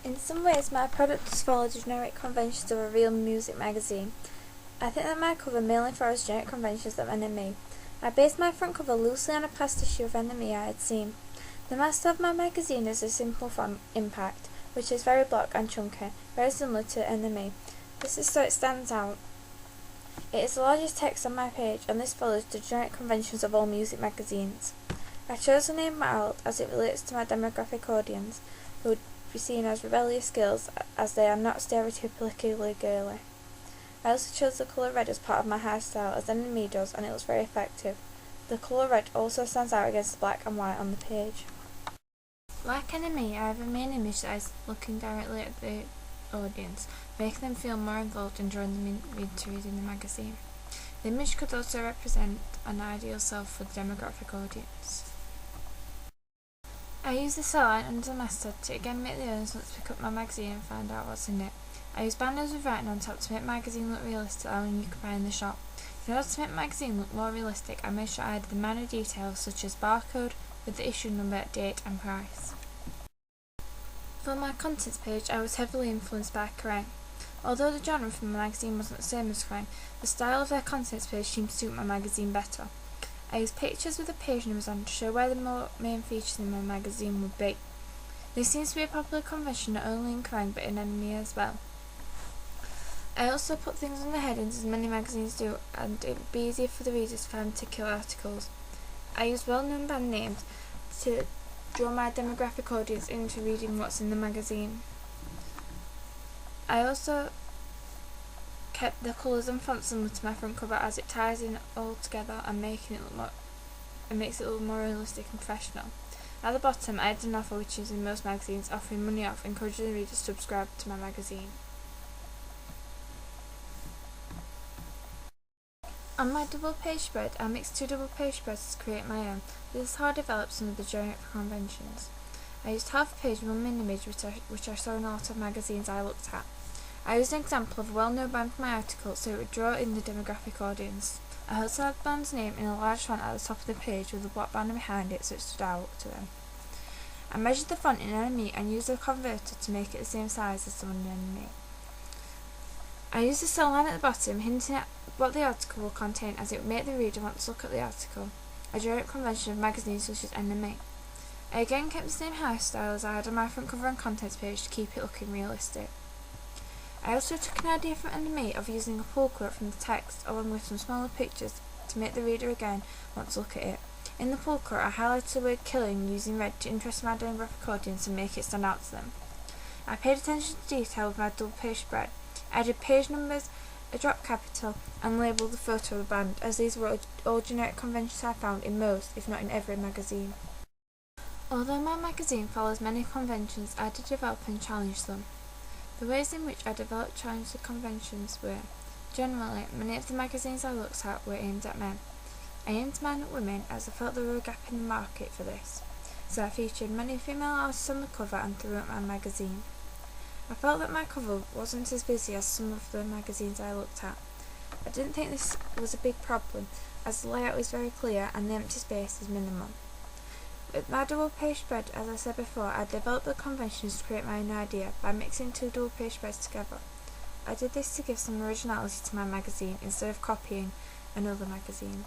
In some ways, my product does follow the generic conventions of a real music magazine. I think that my cover mainly follows generic conventions of NME. I based my front cover loosely on a past issue of NME I had seen. The master of my magazine is a simple font, Impact, which is very block and chunky, very similar to NME. This is so it stands out. It is the largest text on my page, and this follows the generic conventions of all music magazines. I chose the name Mild as it relates to my demographic audience, who would be seen as rebellious girls, as they are not stereotypically girly. I also chose the colour red as part of my hairstyle, as NME does, and it was very effective. The colour red also stands out against the black and white on the page. Like NME, I have a main image that is looking directly at the audience, making them feel more involved and drawing them into reading the magazine. The image could also represent an ideal self for the demographic audience. I use the cell line under the masthead to again make the owners want to pick up my magazine and find out what's in it. I use banners with writing on top to make the magazine look realistic, allowing you to buy in the shop. In order to make the magazine look more realistic, I made sure I added the minor details such as barcode with the issue number, date and price. For my contents page, I was heavily influenced by Kerrang. Although the genre from my magazine wasn't the same as Kerrang, the style of their contents page seemed to suit my magazine better. I used pictures with the page numbers on to show where the main features in my magazine would be. This seems to be a popular convention not only in Kerrang but in NME as well. I also put things on the headings as many magazines do, and it would be easier for the readers to find particular articles. I used well-known band names to draw my demographic audience into reading what's in the magazine. I also kept the colours and fonts similar to my front cover, as it ties in all together and makes it look more realistic and professional. At the bottom, I added an offer which is in most magazines, offering money off, encouraging the reader to subscribe to my magazine. On my double page spread, I mixed two double page spreads to create my own. This is how I developed some of the generic conventions. I used half a page of one main image which I saw in a lot of magazines I looked at. I used an example of a well-known band for my article so it would draw in the demographic audience. I also had the band's name in a large font at the top of the page with a black banner behind it so it stood out to them. I measured the font in NME and used a converter to make it the same size as the one in NME. I used a cell line at the bottom hinting at what the article will contain, as it would make the reader want to look at the article, a generic convention of magazines such as NME. I again kept the same hairstyle as I had on my front cover and contents page to keep it looking realistic. I also took an idea from NME of using a pull quote from the text along with some smaller pictures to make the reader again want to look at it. In the pull quote, I highlighted the word killing using red to interest my demographic audience and make it stand out to them. I paid attention to detail with my double page spread. I added page numbers, a drop capital, and labelled the photo of the band, as these were all generic conventions I found in most, if not in every magazine. Although my magazine follows many conventions, I did develop and challenge them. The ways in which I developed challenged the conventions were, generally, many of the magazines I looked at were aimed at men. I aimed to mine at women, as I felt there were a gap in the market for this, so I featured many female artists on the cover and throughout my magazine. I felt that my cover wasn't as busy as some of the magazines I looked at. I didn't think this was a big problem, as the layout was very clear and the empty space is minimal. With my double page spread, as I said before, I developed the conventions to create my own idea by mixing two double page spreads together. I did this to give some originality to my magazine instead of copying another magazine.